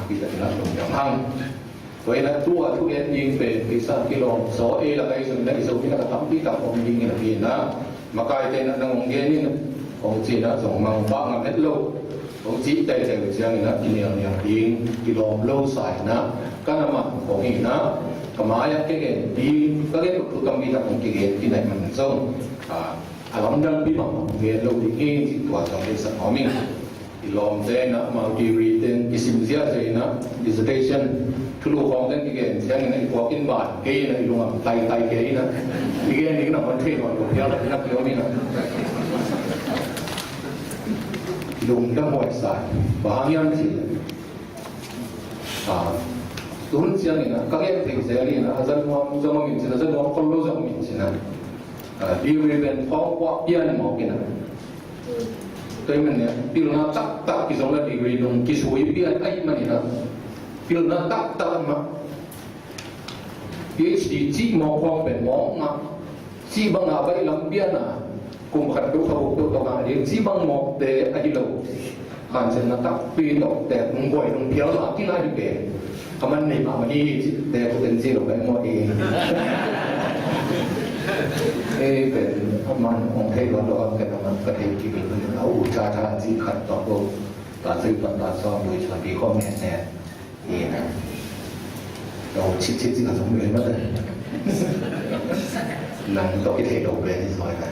ปีละนะลงอย่างหั่งตัวนั้นตัวทุกเอ็นยิงเป็นปีศาจกิโลโซเอละไงส่วนนั้นส่วนนี้ก็ทำที่กับองยิงนะพี่นะมาไกลแต่นั้นองเกนี่องจีนะส่งมังบ้างเม็ดโลองจีแต่แต่เสียงนะกินอย่างยิงกิโลโลใส่นะก็นำมาของอีกนะก็มาอย่างเก่งดีก็เรียกว่าตัวมีแต่ของเก่งที่ไหนมันส่งอารมณ์ดังพี่บอกเรียนโลดีเองที่ตัวต้องเป็นสมองมิ่งกิโลเซนะมาดีรีเดนอิสิมเซียเซนะ dissertation ทุลุของนั้นที่เก่งเสียงนั้นพอกินบาทเก่งนะลุงอ่ะไตเก่งนะที่เก่งนี่นะมันเท่กว่าตัวเดียวเลยนะเดียวนี่นะลุงต้องหมดสายบางอย่างสิตุนเสียงนี่นะก็แค่ถึงเสียงนี่นะอาจารย์ว่าจะมามินสินะจะว่าคนรู้จะมินสินะดีเรียนฟ้องว่าเยี่ยนหมอกินนะตัวมันเนี่ยพิลนาตักกิจงละดีเรียนกิสุยเปียไอ้มันนี่นะพิลนาตักมา PhD จีมองฟ้องเป็นหมอมาจีบังอาไปลำเบียนะกุมขัดดูเขาตัวตัวกันเรียนจีบังหมอกเตะไอ้เราขันเซนตักปีนออกแต่งบ่อยลงเพียวหลักที่น่าดูเก๋คำมันนี่มาวันนี้แต่ตัวเป็นจีเราเป็นหมอเองเป็นมันองค์เทวดาเป็นมันกระเทยกิริยาเอาชาจีขัดต่อตัวตาซื้อตาซ้อมโดยชาบีข้อแม่แน่นี่นะเราชิดที่เราสมเด็จมาเลยนั่งต่อที่เทโดเป็นที่ซอยกัน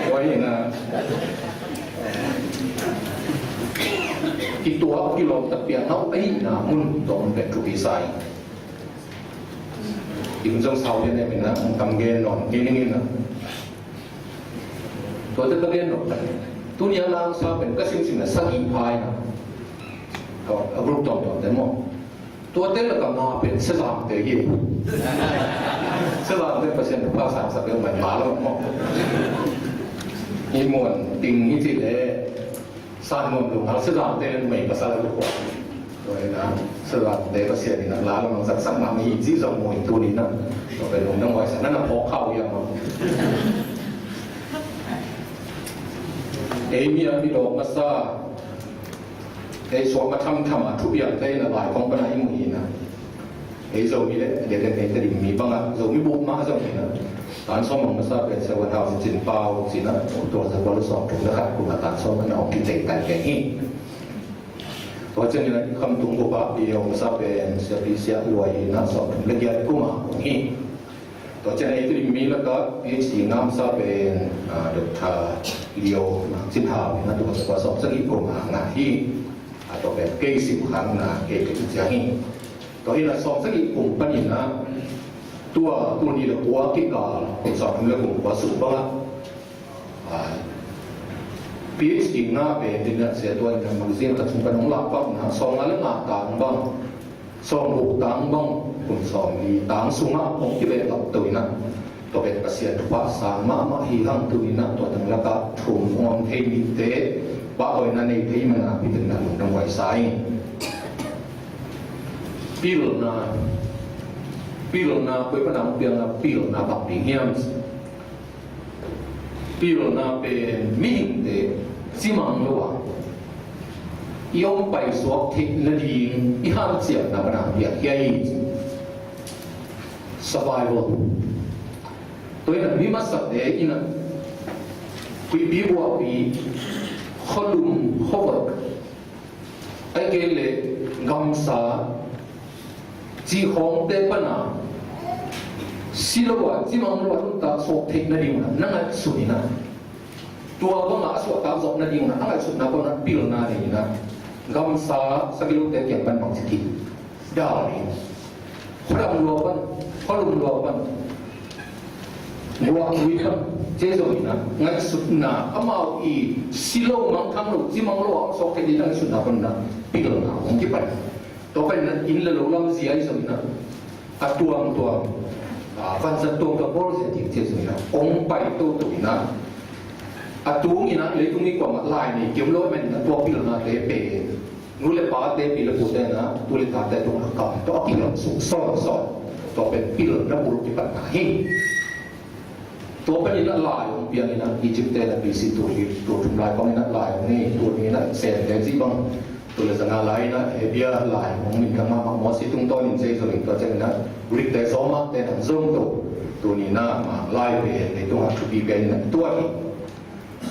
ไว้นะอีตัวกิโลตะเปียเขาไอ้หนามุ่นตรงเป็นทุกปีไซอีกคนเศร้าเนี่ยเป็นนะทำเกณฑ์นอนกินนี่นะตัวจะต้องเกณฑ์นอนตัวนี้ล่างซาเป็นก็สิ่งนั้นสักอีพายนะก็รูปตรงแต่หมดตัวเต้นแล้วก็มาเป็นสลามเตยสลามเต้นเปอร์เซ็นต์ภาษาสักเรื่องแบบมาแล้วหมดอีมวนติงนี่ที่เลยสร้างมวลลงหาสลามเต้นไม่ภาษาลูกหัวด้วยนะสลามเต้นเปอร์เซ็นต์นี่นะล้าแล้วมันสักมามีที่สมวยตัวนี้นะเราไปลงน้ำไว้สักนั่นน่ะพอเข้ายังมั้งมีอันที่โลกมาซาสวมมาทำทุกอย่างได้นะหลายของปัญหาอีมุยนะโซมีเลยเดี๋ยวจะดิ่งมีบ้างอ่ะโซมีบุกมาโซมีนะตอนซ้อมมาซาเป็นสวัสดิ์สินเปล่าสินะตัวสวัสดิ์สอบถูกนะครับคุณมาตัดซ้อมมันออกกิจการแก่นี้เพราะฉะนั้นคำตุงกุบะเดียวมาซาเป็นเสียปีเสียรวยนะสอบถูกละเอียดกูมาตรงนี้ตัวเจนไอที่มีแล้วก็ PhD น้ำซาเป็นดร.เลียวสินหาวนะตัวสอบสักอีกกูมาหน้าที่ตัวแบบเกสิบครั้งนะเกจิตจะหิตัวที่เราสอบสักอีกกลุ่มปัญญาตัวนี้เราหัวกิกาเป็นสอบเรื่องกลุ่มหัวสุบ้างPhD หน้าเป็นที่เนี่ยเสียตัวในมันเสียแต่ชุมกันของหลักบ้างนะสองอะไรมาต่างบ้างสองหูต่างบ้างกลุ่มสองมีต่างสูงมากของที่เป็นหลักตัวนะตัวเป็นเสียทุกภาษามาหิรังตัวนี้นะตัวตั้งแล้วก็ถุงงอนเทมิเตว่าเอาในนั้นที่มันพิจารณาลงในวัยสายพิลนาคุยพนังเปียงพิลนาบักดิ้งเฮียมพิลนาเป็นมิงเดซิมังลัวยอมไปสวบทิศนาดีอีห้ามเสียนาพนังเปียกใหญ่สบายบ่ตัวนั้นมีมาสักเดอินะคุยบีบัวบีKholum khowak agele gamsa ji khong te pana silawa ji manglo ta sok thik na ding na nga sunina tua ba nga so ta zok na ding na nga sunna ko na pil na ni na gamsa sagilu te kya pan pang chi da ni kholum lo pan Luang wikan jeso ina ngai sutna amau I silo mang thang lu ji mang lo so ke di dang sutna panda pil na ong ki pan to kan in la lo lam zi ai so ina atuang van sa tuang ka bol se ti jeso ina ong pai to ina atuang ina le tung ni kwa ma lai ni kim lo men na to pil na te pe nu le pa te pil pu te na tu le ta te to ka to ki lo su so to pen pil na bul ki pan na hi ตัวเป็นนักลายของเปียนี่นะอียิปต์แต่ปีสิตัวทุ่มลายของนักลายนี่ตัวนี้นะเซนเดจิบังตัวเลสงาลายนะเอเบียลายของมินกังมาหมอสิตุงต้นอินเซส่วนตัวเจนนะริกแต่สมัคแต่ทั้งzoomตัวนี้นะมาลายเป็นในตัวทุบีเป็นตัวนี้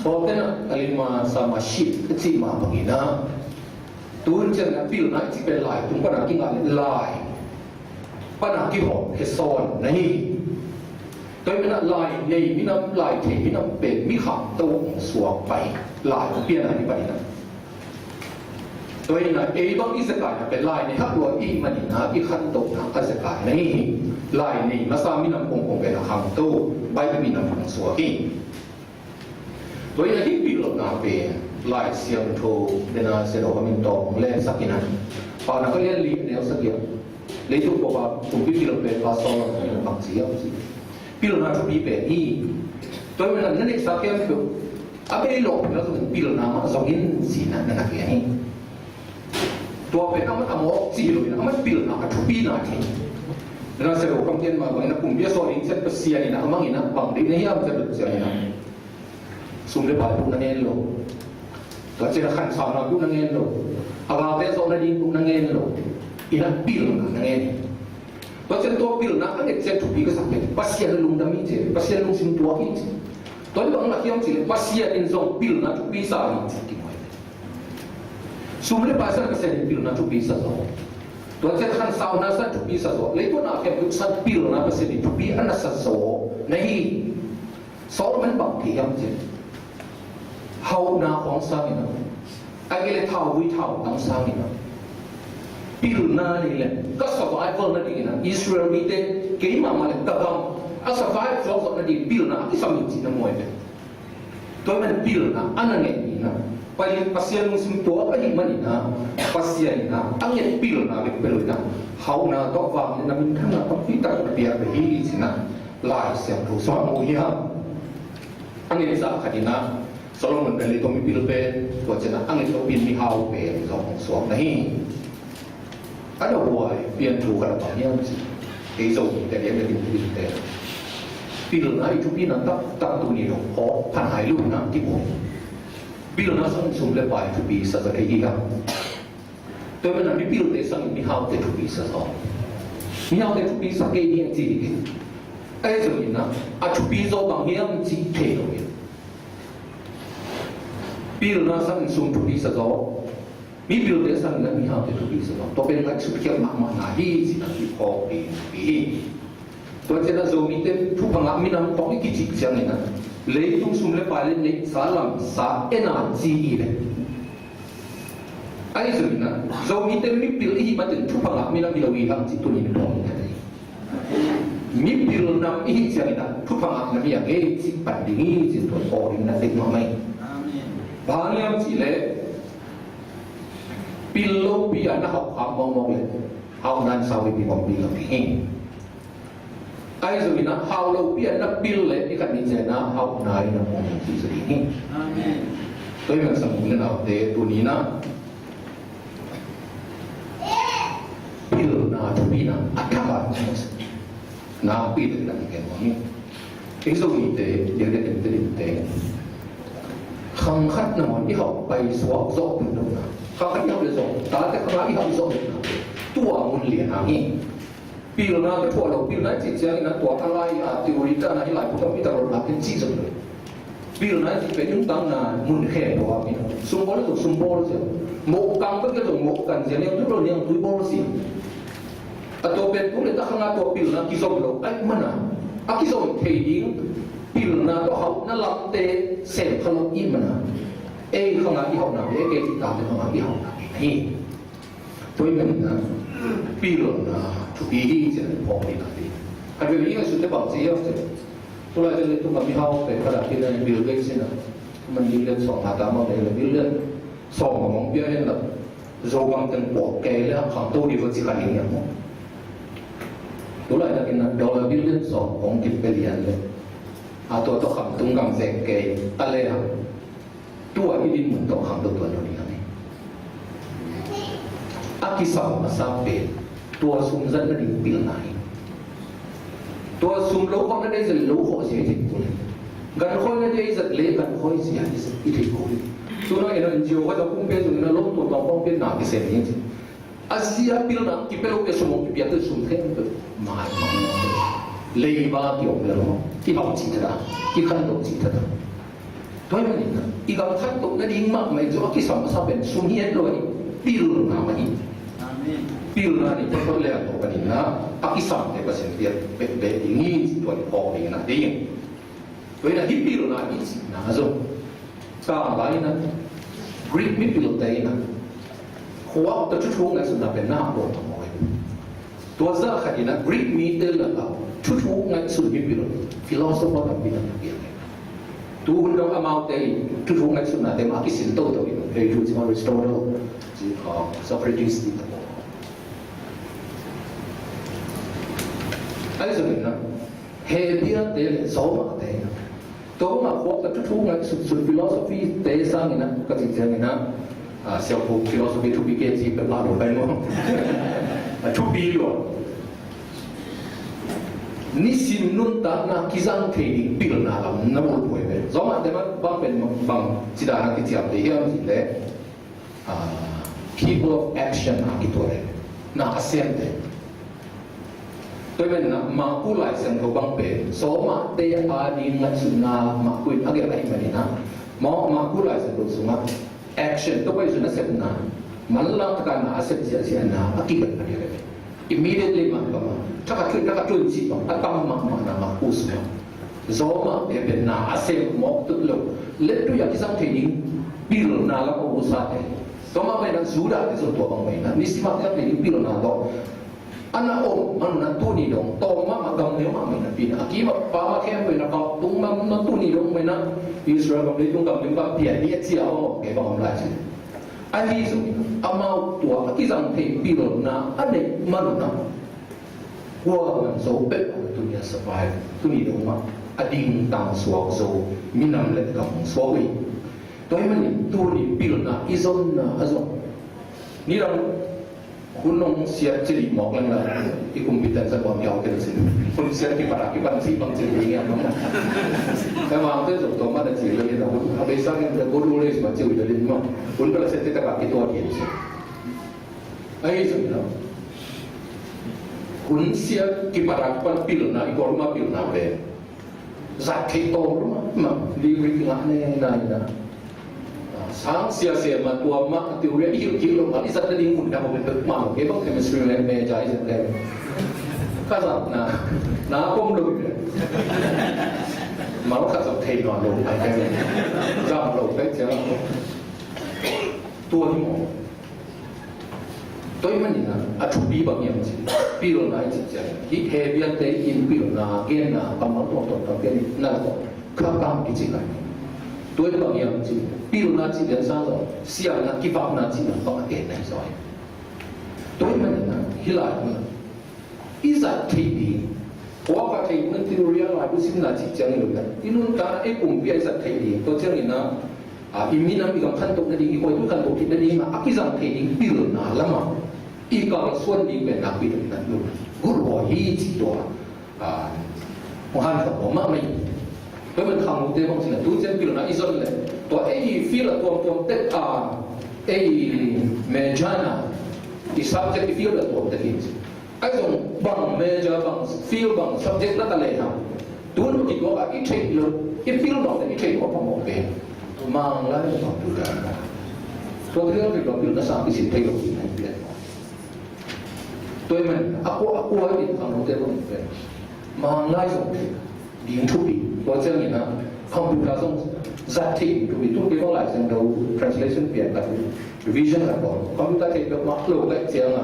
พอเป็นอะไรมาสมาชิกที่มาบางทีนะตัวเจนนะพิลนะที่เป็นลายตรงปัญหาที่งานลายปัญหาที่หอมเฮซอนนี่ตัวเป็นลายในมินำลายเทมินำเป็นมิขับตัวสวมไปลายของเปียนะนี่ไปนะตัวนี้นะบางอิสกายเป็นลายในฮักรัวอีมันนะอีขันโตนะอิสกายนี่ลายนี่มาสามินำคงเป็นหางโตใบมินำของสวมตัวนี้ที่พิลนะเป็นลายเสียงโทเป็นอาเซโรคามินโตเล่นสักกี่นั้นพอนักเรียนเรียนเนี่ยสักอย่างเลยทุกบอกว่าผมพิลเป็นภาษาของบางสิ่งสิพิลนะทุกปีเป็นอีตัวนี้นั่นเองสักอย่างคืออาเบลโลแล้วก็พิลนะมาสองอินสินะนั่นอะไรนี่ตัวเป็นอามันอโมจีโร่นะมันพิลนะทุกปีนะที่นั่นเซโรคำเทียนมาบอกนะผมเบียร์โซลินเซตเปเซียนี่นะมั่งนี่นะบางทีนี่ยามเซตเปเซียนี่นะสุ่มเลยไปพวกนั้นเองโลตัวเจ้าขันสาวนะพวกนั้นเองโลอาลาเตโซนั่นดีพวกนั้นเองโลอีนั่นพิลนะนั่นเองตัวเจ้าตัวพิลนะอันนี้เจ้าทุกปีก็สักเป็นภาษาลุงดามิเจภาษาลุงสิมตัวอีตัวนี้บางนักยามสิภาษาอินซองพิลนะทุกปีสามีที่มวยสุ่มเลยภาษาภาษาพิลนะทุกปีสาตัวเจ้าขันสาวนะสักทุกปีสาเลยตัวนักยามทุกสักพิลนะภาษาทุกปีอันนั้นสักโซนี่สองมันบางทียามเจเฮานาของสามีนะไอ้เกล็ดเท้าวิเท้าตั้งสามีนะพิลนานี่แหละก็ survival นั่นเองนะอิสราเอลมีแต่เกี่ยมาเลยกระบังอ่ะ survival ก็นั่นเองพิลนาที่สามีจีนมวยเลยตัวมันพิลนาอันนั้นเองนะไปภาษามุสลิมตัวไปมันนี่นะภาษานี่นะอันนี้พิลนาเป็นพิลนะเฮานาต้องฟังนะมันทั้งนั้นต้องพิจารณาเปรียบไปที่สินะลายเสียงรู้สมองยามอันนี้สักขนาดนะสโลมอนเป็นลิโตมิพิลเป็นตัวเจนะอันนี้ตัวเป็นมิฮาวเป็นของสวมนี่อันนั้นวัวเปลี่ยนถูกกันต่อเนื่องสิไอ้โซมีแต่เดี๋ยวจะเป็นพิลเป็นพิลนะไอ้ทุกปีนั้นตั้งตัวนี้หรอกเพราะพันหายลูกนะที่ผมพิลนะส่งสุ่มเล็บไปทุกปีสักแต่อีกครับตัวมันนั้นมิพิลเป็นสั่งมิฮาวแต่ทุกปีสักสองมิฮาวแต่ทุกปีสักเกี่ยงจีไอ้โซมีนะอ่ะทุกปีโซบางเงี้ยมันจีเท่เลยพิลนาสังสุ่มทุกปีสักสองมีพิลเดสังนั้นมีหางทุกปีสักสองตัวเป็นอะไรสุดเขียวมากมายที่สินะที่พอปีตัวเจ้าโซมีเต็มทุกพังอามีน้ำต้องอีกกี่เสียงนี่นะเลยต้องสุ่มเลยไปเลยในสาลัมสาเอ็นาจีเลยไอ้ส่วนนั้นโซมีเต็มมีพิลอีมาถึงทุกพังอามีน้ำมีเราอีหางจีตัวนี้ตรงนี้มีพิลน้ำอีเสียงนี่นะทุกพังอามีอย่างเงี้ยจีปัดดิ้งจีตัวโตนี่นะเด็กมาไหมบางอย่างสิเลยพิลโลปีอันนั้นเขาความมองเลยเขานั้นสาวไปมองพิลกับพี่ไอ้ส่วนนั้นเขาโลปีอันนั้นพิลเลยที่กันนี่เจนะเขานายนะมองที่สุดนี่ตัวอย่างสมมุตินะเดตัวนี้นะพิลนะทุกปีนะอัตราบาทนะพิลนั่นเองว่านี่ไอ้ส่วนนี้เดเดี๋ยวเดขังขัดนอนที่เขาไปสวมโซ่เป็นตรงนั้นขังขัดที่เขาไปสวมตาแต่ข้างหลังที่เขาไปสวมตัวมันเหลี่ยมนี่ปีละนะก็ทั่วเราปีละจิตใจนะตัวอะไรทีโอรีด้านไหนหลายคนมีแต่เราหลักเป็นจีสุดเลยปีละนะที่เป็นยุ่งตั้งนานมุนแค่ตัวมีสมบูรณ์ตัวสมบูรณ์เสียโมกังก็จะต้องโมกันเสียเนี่ยทุกเราเนี่ยทุกบอลสิตัวเป็นตัวเล็กข้างหน้าตัวปีละนะกิโซเราไอ้มันนะกิโซเทียงพิลนาตัวเขานั่นหลับเตะเสพขนมอิ่มนะข้างหน้าที่เขาหนักเกิดตามที่ข้างหน้าที่เขาหนักนี่ตัวนี้นะพิลนาทุกปีจะพอมีกันดีอันนี้ก็สุดที่บอกสิครับตัวเราจะเรียนตัวมีเขาเป็นขนาดที่เราบิลเล่นสินะมันบิลเล่นสองตามมาเลยบิลเล่นสองของเบี้ยเนี่ยแบบโจบังเป็นปอกแกแล้วขังตู้ดีกว่าสิกันอย่างเงี้ยตัวเราจะกินนะเราบิลเล่นสองของกินไปเรียนเลยตัวตัวคำตุ้งกำเสกเกยอะไรครับตัวที่ดินเหมือนตัวคำตัวนี้นี่อากิสาวมาสามเป็นตัวซุ่มจันนั่นเองปีละไหนตัวซุ่มโลกนั่นได้จะโลกเสียจริง gần khôi cái gì giật lệ gần khôi gì hay gì ít thì khôi tôi nói là nhiều cái đó cũng biết rồi nó lốp tụt vào không biết nào cái xe này chứ Asia bil na kipelo ke sumong ki biate sum the mai lei ba ki om lo ki hau chi thada ki khan do chi thada toy ma ni na I ga khan to na ding ma mai jo ki sam sa ben sum hiet lo ni bil na ma ni amen bil na ni to le to ka ni na a ki sam te pa sen biat be be ni to ni ko ni na de yin toy na hi bil na ni na zo ka ba ni na Greek mi bil te na Kuat tercucung ngai sudah benar pun tamoy. Tua zah kadina Greek meter lah, cucung ngai sudah biru. Filosofer tak bilang biar. Tu undang amau teh, cucung ngai sudah teh maki sinto tu biru. Hei tu cuma Aristotle, cuma Socrates itu. Ai sebenarnya, hei dia teh Zomi teh. Tahu mak kuat tercucung ngai sudah filosofi teh sang ina, kacang ina. Siapa filosofi tu bikin si berlalu banyak, tu bilion. Ni sinun tak nak kisah trading bil nak lam nak buat boleh. Zaman demat bang pen bang tidak nak kitiap dia sile. People of action nak itu le, nak asen le. Tapi nak makulai sen kau bang pen. Zaman dia adi nak sunah makul agak lain mana. Mau makulai sen kau sunah. Action tu boleh sudah set na, malah tekan na aset sia na akibat dia. Immediately macam, cakap cun si bang, atau mak us bang. Zoma dia na aset mau tu lo, lepas tu yang kisah training bil na lah kau usah eh. Zoma macam sudah itu tu bang macam, ni sifatnya training bil na lo. Anak mana tu ni dong, toma macam ni macam ni. Akibat apa macam ni nak tung macam tu ni dong macam Israel kami tung kami buat biar dia ciao ke bang lagi. Ani tu amau tua kisah teh bil na ada mana? Gua kan so bet tu dia survive tu ni dong macam ading tang suak so minam let kang suawi. Toh mana tu ni bil na izon na azon. Ni orang Gunung siap jadi mau kan lah, ikumpitan saya bawa jauh ke sini. Gunung siap kipas si bang jadi yang mana? Memang tu tu mana jadi ni dah. Habis sang yang berguru ni semua jadi jadi mana? Gunung kalau saya tidak kaki tu ada ni. Ayo sebenarnya. Gunung siap kipas pil na, ikorma pil na be. Zat kita rumah, di ngah ni na. Sang sia-sia matua mak teori hil mak isa tadi mun dah bentuk mau ke bang chemistry lab meja isa lab kasar na pom lo mau kasar thei no lo ai ke jam lo pe cha tua ni mo toi man ni na atu bi bang yang chi pi lo na chi cha hi he bian te in pi lo na gen na kam to ke na ko ka kam ki chi ka tôi đã bảo hiểm chỉ bil na chỉ đến sao rồi xia na kí pháp na chỉ là bằng tiền này rồi tôi mà là hy lạp mà ít ra thì đi qua cái thì nên theory là bút xin là chỉ chẳng được đấy inun ta ấy cùng với ra thì đi tôi chẳng là imin nam ikam khan tok na đi coi tôi khan tok thì đi mà aki rằng thì đi bil na lama ikam xuân đi về na bil na luôn guru hi chỉ đó Muhammad Muhammad mình tôi mình không một tiếng chỉ là tôi xem bil na izon này tôi ấy feel là tôi tết ấy mejana the subject feel là tôi tết cái dòng bằng major bằng feel bằng subject là lệ nào tôi nó chỉ có cả cái trait luôn cái feel đó là cái trait của một cái mang lại một cái điều đó tôi thấy cái đó nó sang cái gì thay đổi này biết tôi mình aku ấy thì không một tiếng biết mang lại một cái điểm thú vị tôi cho nhìn là computer xong giải thích thú vị tôi cái lại sang đầu translation việt là revision là bỏ computer thì được mắc lỗi cái tiếng là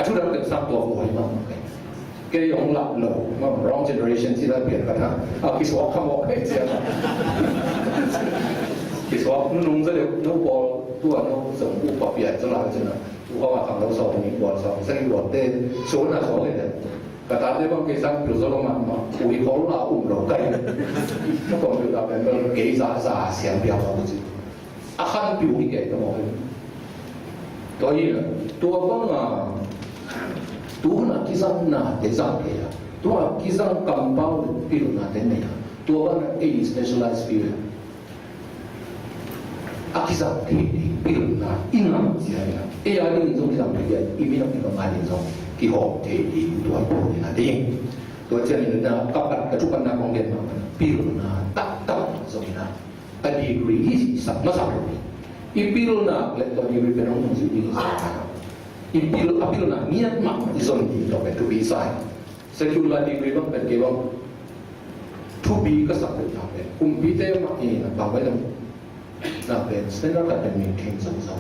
chúng ta cần sangตัวหัวมาcái dòng lặp lỗ mà wrong generation chỉ là biển cả ha cái số không có cái gì cái số nó nung ra được nó bỏ tua nó sống u bỏ biển cho lại cho nó u hoa thằng nó sống những bỏ sống sang bỏ tên số là số này đấy cả ta đây bằng cái sang kiểu do mà ui khó là lỗ cây nó còn được là cái cái giá xem biểu đó chứ khăn biểu đi cái đó mọi người là tua băng tu na kisang na te sang ke ya tu a kisang kampau pilu na te ne ตัวว่าไอ้ specialized field อากิซังที่พิลนาอินามเสียนะไอ้ยานี่ตรงที่ทำไปเนี่ยอีมีน้ำมันมาเนี่ยตรงที่หอมที่ตัวโปรนี่นะดิ้งตัวเจ้านี่นะกับทุกคนนะของเรียนมาพิลนาตักตรงนี้นะอดีตรีสักมาสักอีพิลนาเล็กตัวนี้เป็นองค์สิ่งที่สำคัญอีพิลนาเนี่ยมากที่สุดที่เราเป็นทุบีไซsecular degree บางเป็นเกี่ยวกับ to be ก็สักอย่างเป็นคุมพิเตมาเองบางไว้แล้วน่าเป็นเส้นรักเป็นมีเข่งสงสัย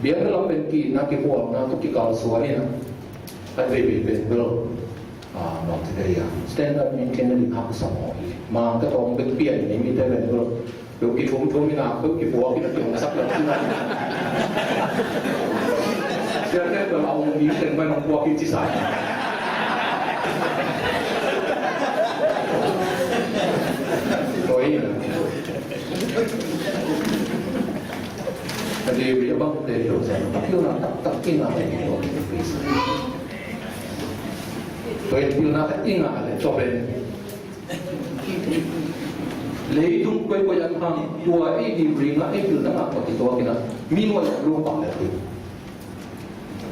เบียร์เราเป็นกีนักกีฬานักตุกิกาลสวยนะเป็นเบลนอกจากนี้เส้นรักมีเข่งในภาคสมองมาก็ต้องเป็นเปลี่ยนในมีแต่เป็นเบลดูกี่ทุ่มนี่นะก็กี่บัวกี่นักกีฬาสักอย่างที่นั่นเชื่อได้เราเอามีเป็นไปน้องบัวกี่ที่สายตัวนี้แต่เดี๋ยวบางเดี๋ยวจะพิลนาตักอิงอะไรตัวนี้ฟรีสตัวพิลนาตักอิงอะไรจบเป็นเลยทุ่งไปก็ยังทำตัวไอ้ดีบริงนะไอ้พิลนาปฏิตัวกินนะมีหน่วยรวมปังเลย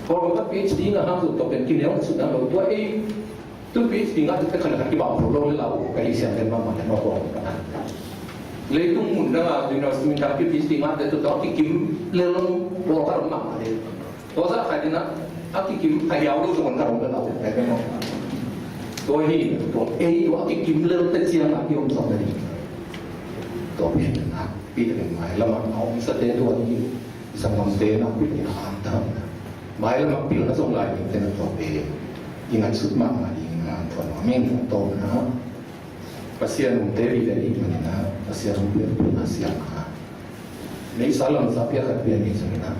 พอเราก็พีเอชดีนะฮะสุดตัวเป็นกินแล้วสุดนะเราตัวไอ้ตัวพีเอชดีนะจะขนาดที่บอกเราเราไปเสียงกันมากๆนะบอกกันเลยตุ้งมุนนะว่าดินเราสมิธาพิพิธภัณฑ์itu tahu kikim lelong lokal mak ada. Tahu tak kaya na? Aku kikim ayau lu cuma kalau kita tahu, kaya mana? Tahu ini, tahu tu aku kikim lelong tersiang aku yang sama ni. Tahu ni nak pilih mai lama mau setiap tu ini sama setiap nak pilih hantam. Mai lama pilih nak song lain kita nak tahu ingat sudma ni ingat tuan mamin tahu na. Pasien teri dari mana? Pasien pasien ni salam sapia kat pian ni sebenarnya.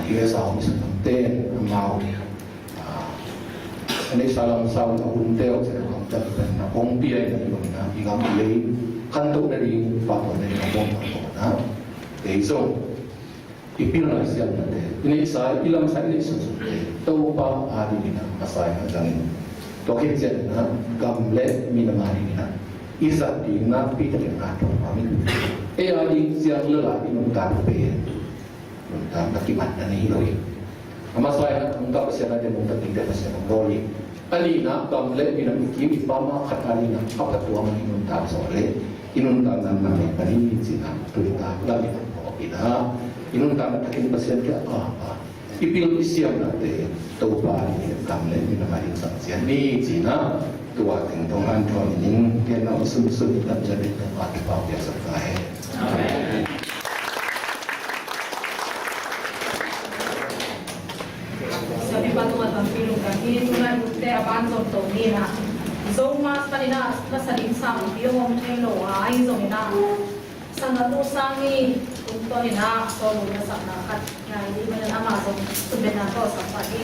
USA misalnya ten mau. Ni salam salam untel sekarang jadi na pia ni mana? Ingat pilih kantor dari patron dari kampung na. Itu ipil nasihat nanti. Ini saya ilam saya ini sesuatu. Tahu apa hari ini saya jangan. Tokin jen na gamle minamari na izat di na pitar na to amin ali siang lela inunta pe unta akibat na ni lori ama saya unta pasena de unta tidak pasena lori ali na gamle minamiki ipama khatari na apa tua man inunta sore inunta na ni sina tuita lagi ko ida inunta takin pasien ke apa ipil isiam nate tahu ni kamle ni nama yang saksian ni Cina tua tengtongan tuan ini kena usul dan jadi tempat biasa kaya. Amin. Sabi patungan tampilong kami tunay buti apan contoh ni na Zomas kanina nasaling sang yung hello ay Zomi na sangat usangi untuk ni na solo na sa nakat na hindi mo na Amazon sudah na to sa pagi.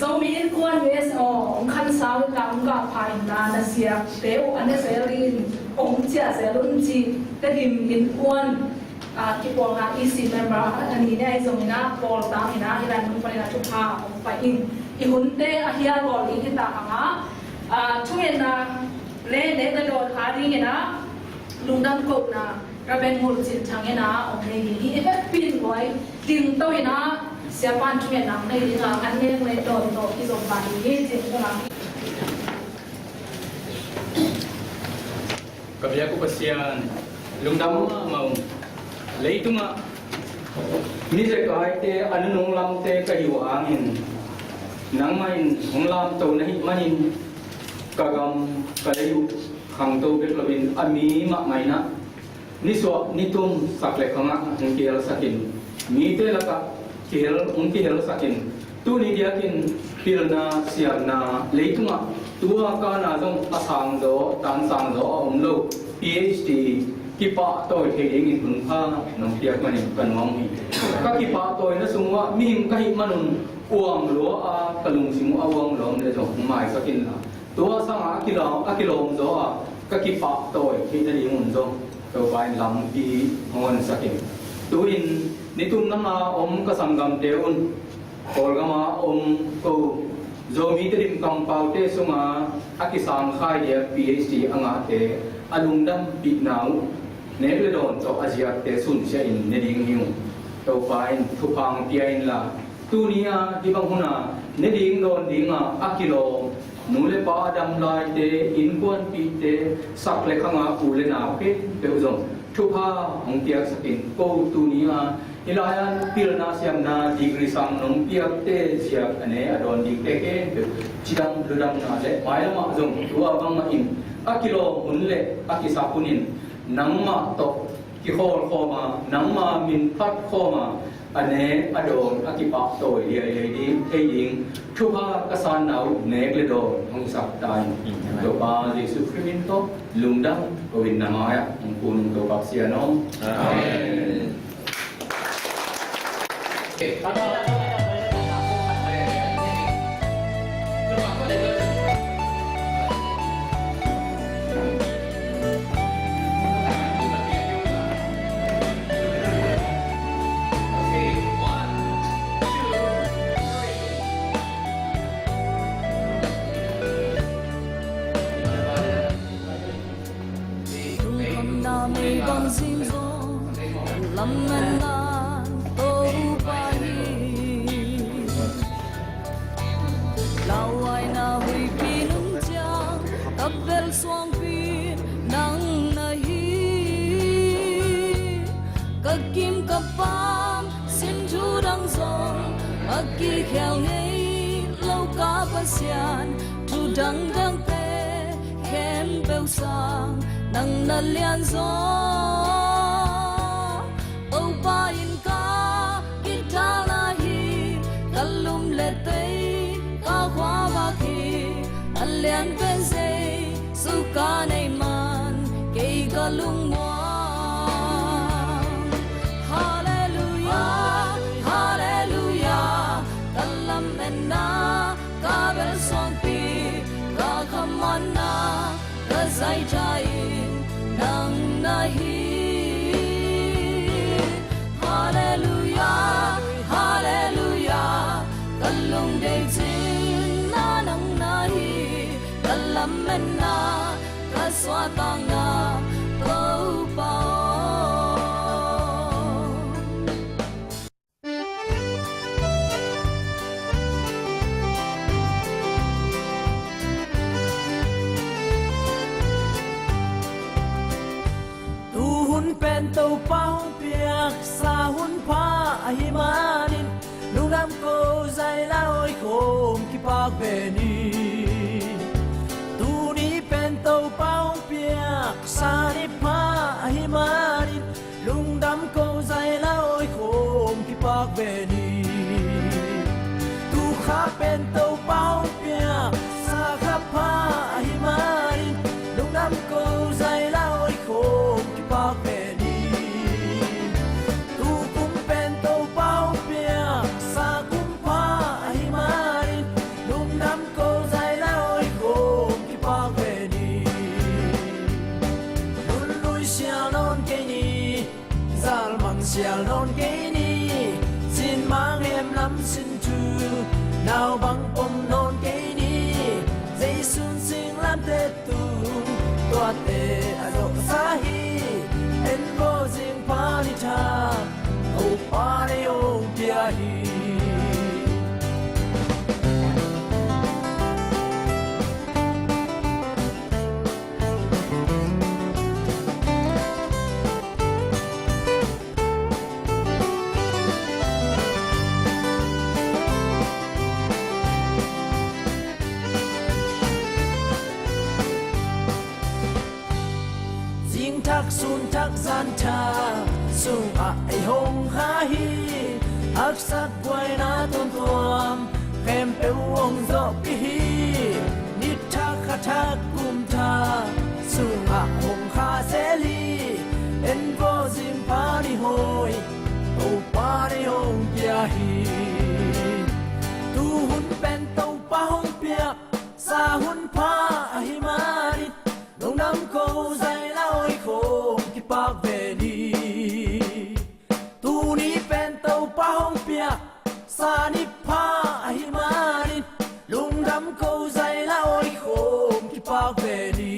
Zomi Innkuan USA kan sao lang ka phai na na sia teu ane selin ong chia selun chi te him Innkuan ki pol na isi member ani ne zomi na pol ta ina ira mun pa na chu pha ong pa in I hunte a hia gol I ta anga thuen na le le da do khari ina lungdam ko na raben mul chin thangena ong ne ni e pin boy ting to ina siapan thuen na nei ni nga an ne le to to ki zom ba ni je ko na Kabya ko pasian lungdam mau leitunga ni je kai te anung lam te kayu angin nang main honglam to nahi manin kagam kalayu khang to bek lovin ami ma maina ni so ni tum sakle khanga ngki hel sakin mi te laka kel ungki hel sakin tu ni diakin pilna siarna leitunga tua ka na jong asang do tan sang do omlo PhD kipa toy theging in hunha nong piak mani kanwang hi ka kipa toy na sungwa mihim kahi manun uang lo a kalung simu awang lo ne jong mai sakin la tua sanga akilom do a ka kipa toy hi na ringun jong to bai lam pi ngon sakin tuin nitum nama om ka sanggam teun kolgama om ko Zomi terim kampau te sunga akisam khai dia PhD anga te alungdam pitnau neble don to asia te sun sia in neding hiu to pain thupang piain la tunia dibang huna neding don dinga akilo nule pa adam lai te inkuan pi te sakle khanga ule na pe peuzong thupa hong piak sakin ko tunia ilayan pilna siam na degree sang nong piak te siak ane adon dik te ke chidam ludam na le mai ma jong tua bang ma in akilo hunle akisapunin nangma to ki khol khoma nangma min phat khoma ane adon akipa to ye di theiing thuha kasan nau nek le do hong sak tai to ba jesu christ to lungdam govin namaya hong kun to bak sia no amen. thak sun thak gian cha sung ai hong ha hi hak sak quay na tôn tuam kem peu ong zo pi hi nit thak kha thak kum tha sung hong kha se li en vo zim pa ni hoi o pa ni hong pia hi tu hun pen tau pa hong pia sa hun pa hi mani nong nam ko zai la oi khom ki pak ve ni tu ni pen tau pa hong pia sa ni pa hi mani lung nam ko zai la oi khom ki pak ve ni